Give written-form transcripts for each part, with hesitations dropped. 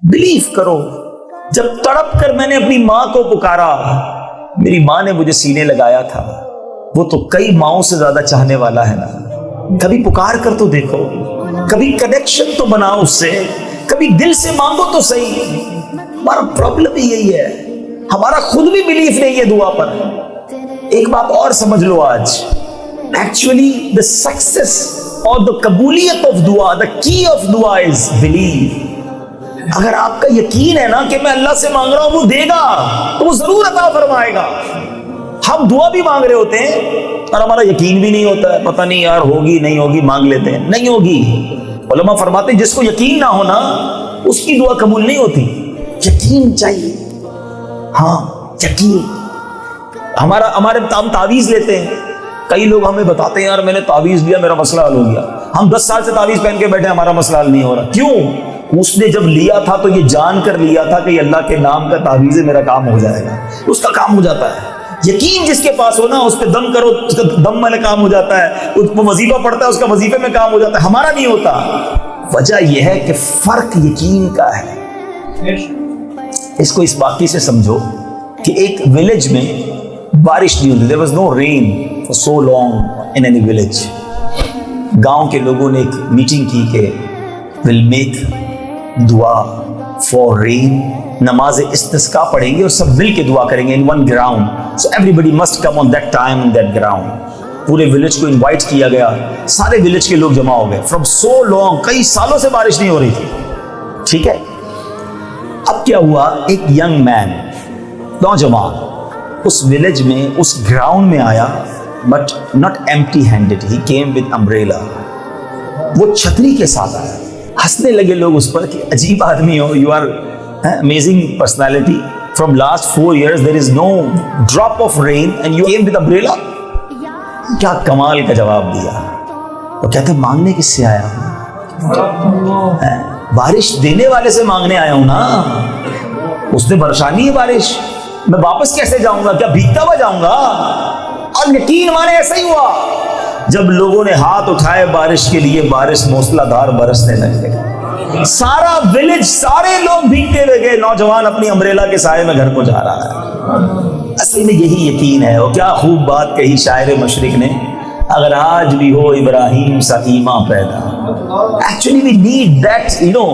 Believe करो, जब तड़प कर मैंने अपनी माँ को पुकारा, मेरी माँ ने मुझे सीने लगाया था, वो तो कई माँओं से ज्यादा चाहने वाला है ना। कभी पुकार कर तो देखो, कभी कनेक्शन तो बनाओ उससे, कभी दिल से मांगो तो सही। हमारा प्रॉब्लम ही यही है, हमारा खुद भी बिलीफ नहीं है दुआ पर। एक बात और समझ लो आज, एक्चुअली द सक्सेस और द कबूलियत ऑफ दुआ, द की ऑफ दुआ इज बिलीव। अगर आपका यकीन है ना कि मैं अल्लाह से मांग रहा हूं वो देगा, तो वो जरूर अता फरमाएगा। हम दुआ भी मांग रहे होते हैं और हमारा यकीन भी नहीं होता है, पता नहीं यार होगी नहीं होगी, मांग लेते हैं, नहीं होगी। उलमा फरमाते हैं जिसको यकीन ना हो ना उसकी दुआ कबूल नहीं होती। यकीन चाहिए, हाँ यकीन। हमारे हम तावीज लेते हैं, कई लोग हमें बताते हैं यार मैंने तावीज लिया मेरा मसला हल हो गया। हम 10 साल से तावीज पहन के बैठे, हमारा मसला हल नहीं हो रहा। क्यों? उसने जब लिया था तो ये जान कर लिया था कि अल्लाह के नाम का तावीज है, मेरा काम हो जाएगा, उसका काम हो जाता है। यकीन जिसके पास हो ना उस पर दम करो, उसका दम में काम हो जाता है, वो वजीफा पढ़ता है उसका वजीफे में काम हो जाता है, हमारा नहीं होता। वजह यह है कि फर्क यकीन का है। इसको इस बाकी से समझो कि एक विलेज में बारिश नहीं होती, there was no rain for so long in any village. गांव के लोगों ने एक मीटिंग की कि विल मेक दुआ फॉर रेन, नमाज इस्तिस्का पढ़ेंगे और सब मिल के दुआ करेंगे in one ground. So everybody must come on that time in that ground. पूरे विलेज को इनवाइट किया गया, सारे विलेज के लोग जमा हो गए। फ्रॉम सो लॉन्ग, कई सालों से बारिश नहीं हो रही थी, ठीक है। अब क्या हुआ, एक यंग मैन, नौजवान उस विलेज में उस ग्राउंड में आया, but not empty handed, he came with umbrella. वो छतरी के साथ आया। हंसने लगे लोग उस पर कि अजीब आदमी हो, you are amazing personality, from last 4 years there is no drop of rain and you came with umbrella। क्या कमाल का जवाब दिया। वो कहते मांगने किससे आया हूं, बारिश देने वाले से मांगने आया हूं ना, उसने बरसानी है बारिश, मैं वापस कैसे जाऊंगा, क्या भीगता हुआ जाऊंगा। और यकीन माने ऐसा ही हुआ, जब लोगों ने हाथ उठाए बारिश के लिए, बारिश मूसलाधार बरसने लगे। सारा विलेज, सारे लोग भीगते हुए गए, नौजवान अपनी अम्ब्रेला के साए में घर को जा रहा है। असल में यही यकीन है। और क्या खूब बात कही शायर मशरिक ने, अगर आज भी हो इब्राहिम सा ईमान पैदा। Actually we need that, you know,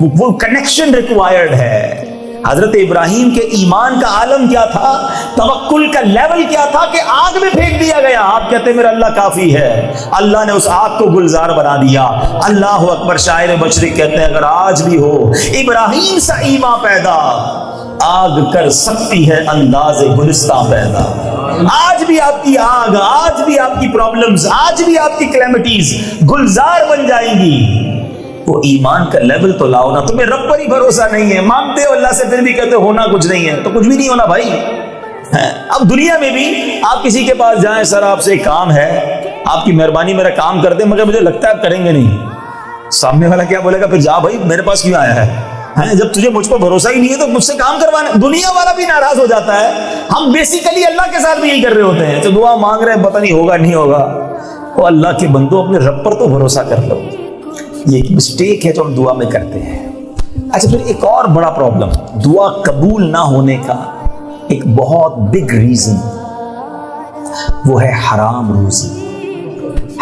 वो कनेक्शन रिक्वायर्ड है। हजरत इब्राहिम के ईमान का आलम क्या था, तवक्कुल का लेवल क्या था कि आग में फेंक दिया गया। आप कहते हैं मेरा अल्लाह काफी है, अल्लाह ने उस आग को गुलजार बना दिया। अल्लाह अकबर। शायर मशरिक कहते हैं अगर आज भी हो इब्राहिम सा ईमान पैदा, आग कर सकती है अंदाज़े गुलिस्तां पैदा। आज भी आपकी आग, आज भी आपकी प्रॉब्लम्स, आज भी आपकी कैलेमिटीज गुलजार बन जाएंगी। वो ईमान का लेवल तो लाओ ना। तुम्हें रब पर ही भरोसा नहीं है, मांगते हो अल्लाह से फिर भी कहते हो होना कुछ नहीं है, तो कुछ भी नहीं होना भाई। अब दुनिया में भी आप किसी के पास जाएं, सर आपसे एक काम है, आपकी मेहरबानी मेरा काम कर दे, मगर मुझे लगता है आप करेंगे नहीं। सामने वाला क्या बोलेगा, फिर जा भाई मेरे पास क्यों आया है, जब तुझे मुझ पर भरोसा ही नहीं है तो मुझसे काम करवाना। दुनिया वाला भी नाराज हो जाता है। हम बेसिकली अल्लाह के साथ भी यही कर रहे होते हैं, तो दुआ मांग रहे हैं, पता नहीं होगा नहीं होगा। तो अल्लाह के बंदो अपने रब पर तो भरोसा कर लो। ये एक मिस्टेक है जो हम दुआ में करते हैं। अच्छा, फिर एक और बड़ा प्रॉब्लम, दुआ कबूल ना होने का एक बहुत बिग रीजन, वो है हराम रोजी,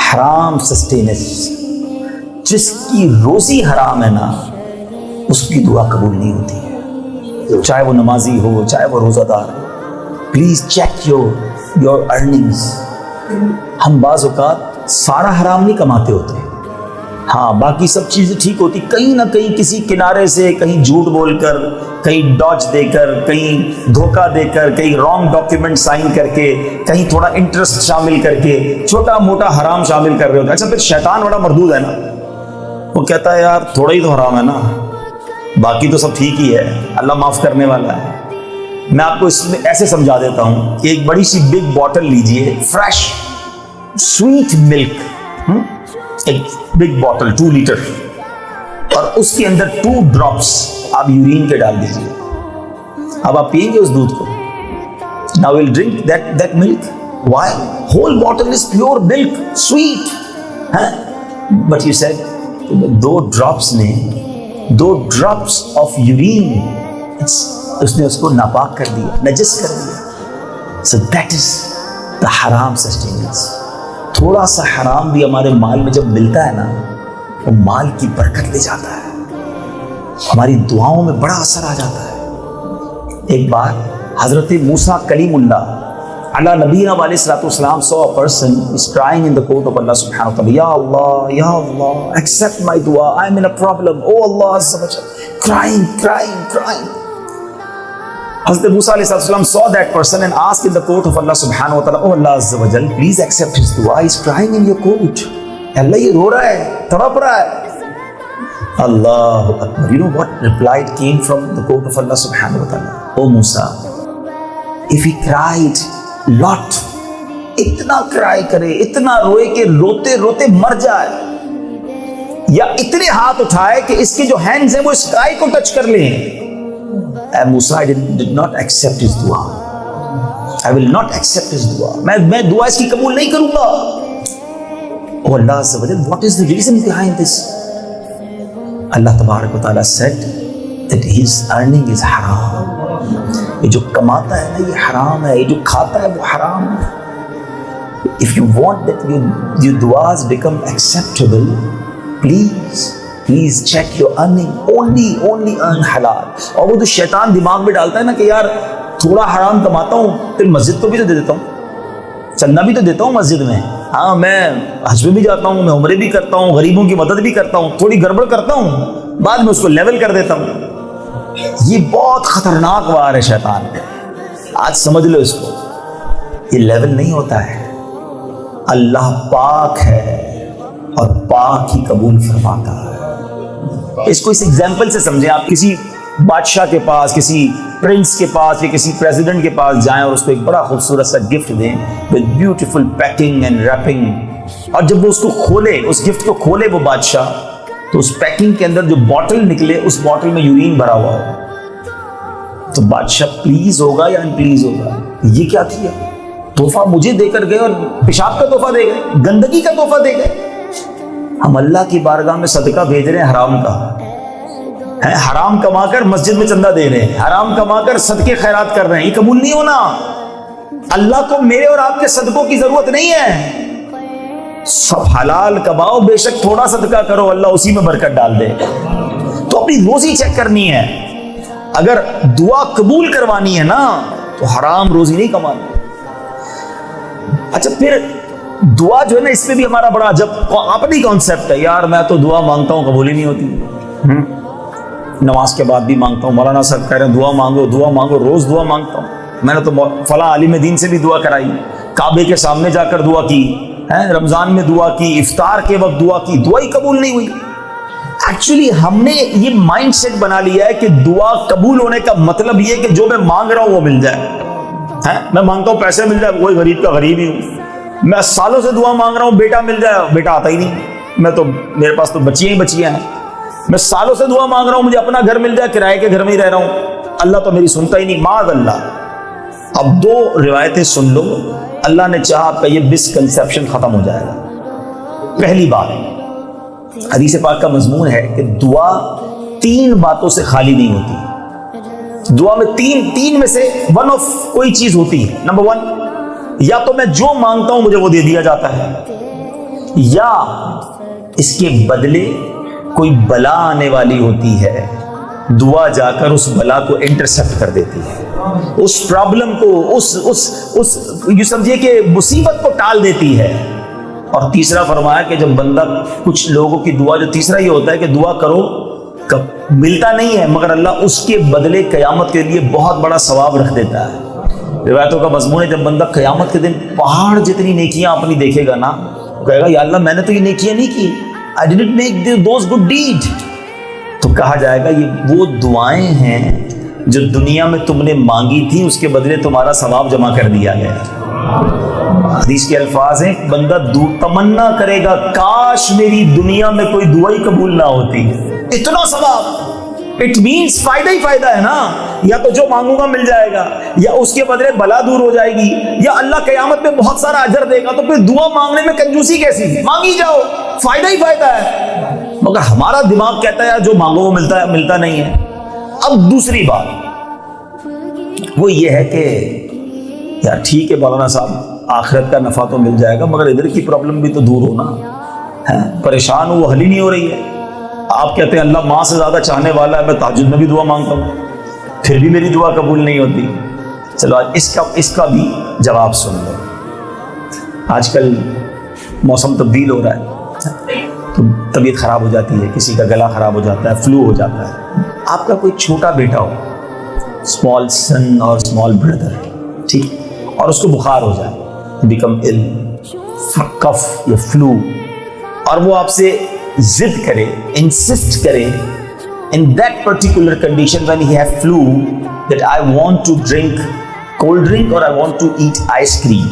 हराम सस्टेनेंस। जिसकी रोजी हराम है ना, उसकी दुआ कबूल नहीं होती है, चाहे वो नमाजी हो, चाहे वो रोजादार हो। Please check your earnings. हम बाज़ औक़ात सारा हराम नहीं कमाते होते, हाँ बाकी सब चीज़ें ठीक होती, कहीं ना कहीं किसी किनारे से, कहीं झूठ बोलकर, कहीं डॉज देकर, कहीं धोखा देकर, कहीं रॉन्ग डॉक्यूमेंट साइन करके, कहीं थोड़ा इंटरेस्ट शामिल करके छोटा मोटा हराम शामिल कर रहे होते। अच्छा, फिर शैतान बड़ा मरदूद है ना, वो कहता है यार थोड़ा ही तो हराम है ना, बाकी तो सब ठीक ही है, अल्लाह माफ़ करने वाला है। मैं आपको इसमें ऐसे समझा देता हूँ कि एक बड़ी सी बिग बॉटल लीजिए, फ्रेश स्वीट मिल्क, एक बिग बॉटल 2 लीटर, और उसके अंदर 2 ड्रॉप्स आप यूरिन के डाल दीजिए। अब आप पिएंगे उस दूध को, now will drink that milk. Why? Whole bottle is pure milk, sweet, but you said 2 drops ने 2 drops of urine, उसने उसको नापाक कर दिया, नजस कर दिया. So that is the haram sustenance. थोड़ा सा हराम भी हमारे माल में जब मिलता है ना, वो माल की बरकत ले जाता है, हमारी दुआओं में बड़ा असर आ जाता है. एक बार हजरत मूसा कलीमुल्लाह अला नबीना वालेहिस्सलाम saw a person is crying in the court of Allah subhanahu wa ta'ala, ya Allah, accept my dua, I am in a problem, oh Allah azza wa jalla, crying. Hazrat Musa alayhi saw that person and asked in the court of Allah subhanahu wa ta'ala, oh Allah azza wa jalla, please accept his dua, he is crying in your court. Allah ye ro raha hai, tadap raha hai. Allahu Akbar. You know what reply came from the court of Allah subhanahu wa ta'ala? Oh Musa, if he cried lot, इतना cry करे, इतना रोए कि रोते रोते मर जाए, या इतने हाथ उठाए कि इसके जो हैंड्स हैं वो स्काई को टच कर लें. And Musa did not accept his dua. I will not accept his dua. मैं दुआ इसकी कबूल नहीं करूंगा. Oh Allah Azza wa Jalla, what is the reason behind this? Allah Tabarak wa Ta'ala said that his earning is haram. ये जो कमाता है ना ये हराम है, ये जो खाता है वो हराम है. If you want that your duas become acceptable, please check your earning. Only earn halal. और वो तो शैतान दिमाग में डालता है ना कि यार थोड़ा हराम कमाता हूँ तो मस्जिद को भी तो दे देता हूँ, चंदा भी तो देता हूँ मस्जिद में, हाँ मैं हज में भी जाता हूँ, मैं उम्रे भी करता हूँ, गरीबों की मदद भी करता हूँ, थोड़ी गड़बड़ करता हूँ, बाद में उसको लेवल कर देता हूँ. ये बहुत खतरनाक वार है शैतान पे. आज समझ लो इसको, ये लेवल नहीं होता है. अल्लाह पाक है और पाक ही कबूल फरमाता है. इसको इस एग्जाम्पल से समझें. आप किसी बादशाह के पास, किसी प्रिंस के पास या किसी प्रेसिडेंट के पास जाएं और उसको एक बड़ा खूबसूरत सा गिफ्ट दें with beautiful packing and wrapping, और जब वो उसको खोले, उस गिफ्ट को खोले वो बादशाह, तो उस पैकिंग के अंदर जो बॉटल निकले उस बॉटल में यूरिन भरा हुआ हो, तो बादशाह प्लीज होगा या अनप्लीज होगा? ये क्या किया, तोहफा मुझे देकर गए और पेशाब का तोहफा दे गए, गंदगी का तोहफा दे गए. हम अल्लाह की बारगाह में सदका भेज रहे हैं हराम का, है हराम कमाकर मस्जिद में चंदा दे रहे हैं, हराम कमाकर सदके खैरात कर रहे हैं. ये कबूल नहीं होना. अल्लाह को मेरे और आपके सदकों की जरूरत नहीं है. सब हलाल कमाओ, बेशक थोड़ा सदका करो, अल्लाह उसी में बरकत डाल दे. तो अपनी रोजी चेक करनी है. अगर दुआ कबूल करवानी है ना तो हराम रोजी नहीं कमानी. अच्छा, फिर दुआ जो है ना, इसमें भी हमारा बड़ा अजब अपनी कॉन्सेप्ट है. यार मैं तो दुआ मांगता हूं कबूल ही नहीं होती, नमाज के बाद भी मांगता हूं. मौलाना साहब कह रहे हैं दुआ मांगो, रोज दुआ मांगता हूं. मैंने तो फला आलिम दीन से भी दुआ कराई, काबे के सामने जाकर दुआ की है, रमजान में दुआ की, इफ्तार के वक्त दुआ की, दुआ ही कबूल नहीं हुई. एक्चुअली हमने ये माइंडसेट बना लिया है कि दुआ कबूल होने का मतलब ये कि जो मैं मांग रहा हूं वो मिल जाए. है, मैं मांगता हूं पैसे मिल जाए, वही गरीब का गरीब ही हूं. मैं सालों से दुआ मांग रहा हूं बेटा मिल जाए, बेटा आता ही नहीं. मैं तो, मेरे पास तो बच्चियां हैं. मैं सालों से दुआ मांग रहा हूं मुझे अपना घर मिल जाए, किराए के घर में ही रह रहा हूं, अल्लाह तो मेरी सुनता ही नहीं. माज़ अल्लाह. अब 2 रिवायतें सुन लो, अल्लाह ने चाहा आपका ये मिसकंसेप्शन खत्म हो जाएगा. पहली बात, हदीस पाक का मजमून है कि दुआ 3 बातों से खाली नहीं होती. दुआ में तीन में से वन ऑफ कोई चीज होती है. नंबर 1, या तो मैं जो मांगता हूं मुझे वो दे दिया जाता है, या इसके बदले कोई बला आने वाली होती है, दुआ जाकर उस बला को इंटरसेप्ट कर देती है, उस प्रॉब्लम को, उस ये समझिए कि मुसीबत को टाल देती है. और तीसरा फरमाया कि जब बंदा, कुछ लोगों की दुआ, जो तीसरा ये होता है कि दुआ करो कब मिलता नहीं है, मगर अल्लाह उसके बदले कयामत के लिए बहुत बड़ा सवाब रख देता है. रिवायतों का मजमून है जब बंदा कयामत के दिन पहाड़ जितनी नेकियां अपनी देखेगा ना, कहेगा या अल्लाह मैंने तो ये नेकियां नहीं की, I didn't make those good deed. तो कहा जाएगा ये वो दुआएं हैं जो दुनिया में तुमने मांगी थी, उसके बदले तुम्हारा सवाब जमा कर दिया गया. हदीस के अल्फाज हैं, बंदा तमन्ना करेगा काश मेरी दुनिया में कोई दुआ ही कबूल ना होती, इतना सवाब. इट मीन्स फायदा ही फायदा है ना. या तो जो मांगूंगा मिल जाएगा, या उसके बदले बला दूर हो जाएगी, या अल्लाह कयामत में बहुत सारा अजर देगा. तो फिर दुआ मांगने में कंजूसी कैसी? मांगी जाओ, फायदा ही फायदा है. مگر ہمارا دماغ کہتا ہے یار جو مانگو وہ ملتا نہیں ہے. اب دوسری بات وہ یہ ہے کہ یار ٹھیک ہے مولانا صاحب آخرت کا نفع تو مل جائے گا مگر ادھر کی پرابلم بھی تو دور ہونا ہے. پریشان ہوں وہ حل ہی نہیں ہو رہی ہے. آپ کہتے ہیں اللہ ماں سے زیادہ چاہنے والا ہے, میں تہجد میں بھی دعا مانگتا ہوں پھر بھی میری دعا قبول نہیں ہوتی. چلو آج اس کا بھی جواب سن لو. آج کل موسم تبدیل ہو رہا ہے تو طبیعت خراب ہو جاتی ہے, کسی کا گلا خراب ہو جاتا ہے, فلو ہو جاتا ہے. آپ کا کوئی چھوٹا بیٹا ہو, اسمال سن اور اسمال بردر, ٹھیک, اور اس کو بخار ہو جائے, بیکم ال, کف یا فلو, اور وہ آپ سے ضد کرے, انسسٹ کرے in that particular condition when he have flu that I want to drink cold drink or I want to eat ice cream,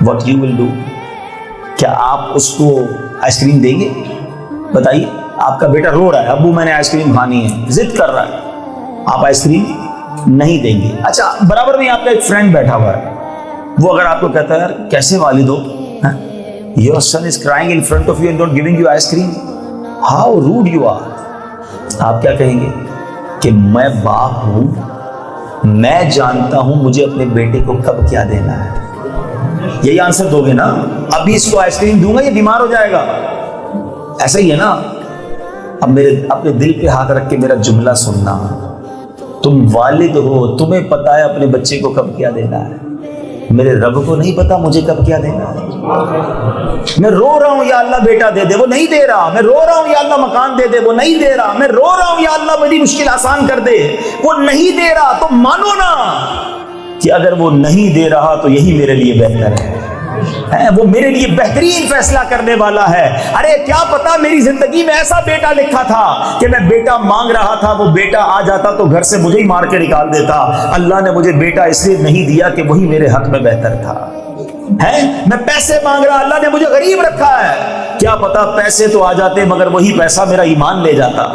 what you will do? کیا آپ اس کو آئس کریم دیں گے؟ بتائیے. آپ کا بیٹا رو رہا ہے ابو میں نے آئس کریم کھانی ہے, ضد کر رہا ہے, آپ آئس کریم نہیں دیں گے. اچھا برابر میں آپ کا ایک فرینڈ بیٹھا ہوا ہے, وہ اگر آپ کو کہتا ہے یار کیسے والد ہو, your son is crying in front of you and not giving you ice cream, how rude you are. آپ کیا کہیں گے کہ میں باپ ہوں, میں جانتا ہوں مجھے اپنے بیٹے کو کب کیا دینا ہے. یہی آنسر دو گے نا, ابھی اس کو آئس کریم دوں گا یہ بیمار ہو جائے گا, ایسا ہی ہے نا. اب میرے اپنے دل پہ ہاتھ رکھ کے میرا جملہ سننا, تم والد ہو, تمہیں پتا ہے اپنے بچے کو کب کیا دینا ہے, میرے رب کو نہیں پتا مجھے کب کیا دینا ہے. میں رو رہا ہوں یا اللہ بیٹا دے دے, وہ نہیں دے رہا. میں رو رہا ہوں یا اللہ مکان دے دے, وہ نہیں دے رہا. میں رو رہا ہوں یا اللہ میری مشکل آسان کر دے, وہ نہیں دے رہا. تو مانو نا کہ اگر وہ نہیں دے رہا تو یہی میرے لیے بہتر ہے, وہ میرے لیے بہترین فیصلہ کرنے والا ہے. ارے کیا پتا میری زندگی میں ایسا بیٹا لکھا تھا کہ میں بیٹا مانگ رہا تھا, وہ بیٹا آ جاتا تو گھر سے مجھے ہی مار کے نکال دیتا. اللہ نے مجھے بیٹا اس لیے نہیں دیا کہ وہی میرے حق میں بہتر تھا. میں پیسے مانگ رہا, اللہ نے مجھے غریب رکھا ہے, کیا پتا پیسے تو آ جاتے مگر وہی پیسہ میرا ایمان لے جاتا.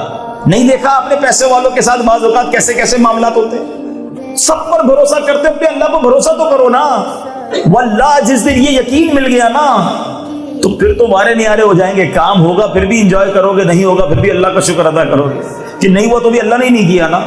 نہیں دیکھا اپنے پیسے والوں کے ساتھ بعض اوقات کیسے کیسے معاملات ہوتے. سب پر بھروسہ کرتے ہوتے اللہ کو بھروسہ تو کرو نا. واللہ جس دن یہ یقین مل گیا نا تو پھر تو مارے نیارے ہو جائیں گے. کام ہوگا پھر بھی انجوائے کرو گے, نہیں ہوگا پھر بھی اللہ کا شکر ادا کرو گے کہ نہیں ہوا تو بھی اللہ نے ہی نہیں کیا نا.